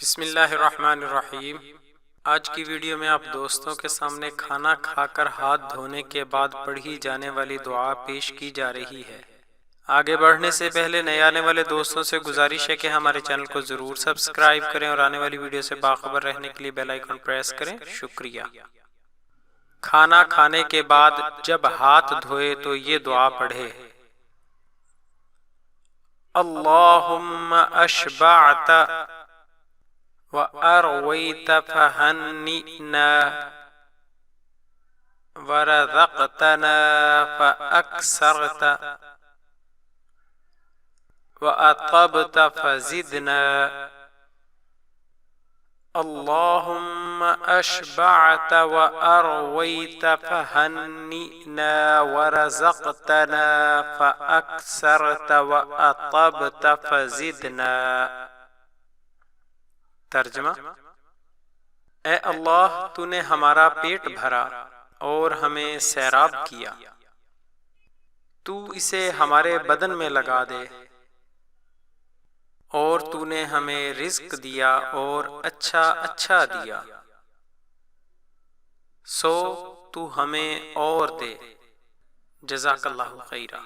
بسم اللہ الرحمن الرحیم۔ آج کی ویڈیو میں آپ دوستوں کے سامنے کھانا کھا کر ہاتھ دھونے کے بعد پڑھی جانے والی دعا پیش کی جا رہی ہے۔ آگے بڑھنے سے پہلے نئے آنے والے دوستوں سے گزارش ہے کہ ہمارے چینل کو ضرور سبسکرائب کریں اور آنے والی ویڈیو سے باخبر رہنے کے لیے بیل آئیکن پریس کریں۔ شکریہ۔ کھانا کھانے کے بعد جب ہاتھ دھوئے تو یہ دعا پڑھے: اللہم اشبعت وَأَرْوَيْتَ فَهَنِّئْنَا وَرَزَقْتَنَا فَأَكْثَرْتَ وَأَطَبْتَ فَزِدْنَا اللہم اشبعت وَأَرْوَيْتَ فَهَنِّئْنَا وَرَزَقْتَنَا فَأَكْثَرْتَ وَأَطَبْتَ فَزِدْنَا۔ ترجمہ: اے اللہ، تو نے ہمارا پیٹ بھرا اور ہمیں سیراب کیا، تو اسے ہمارے بدن میں لگا دے، اور تو نے ہمیں رزق دیا اور اچھا اچھا دیا، سو تو ہمیں اور دے۔ جزاک اللہ خیرا۔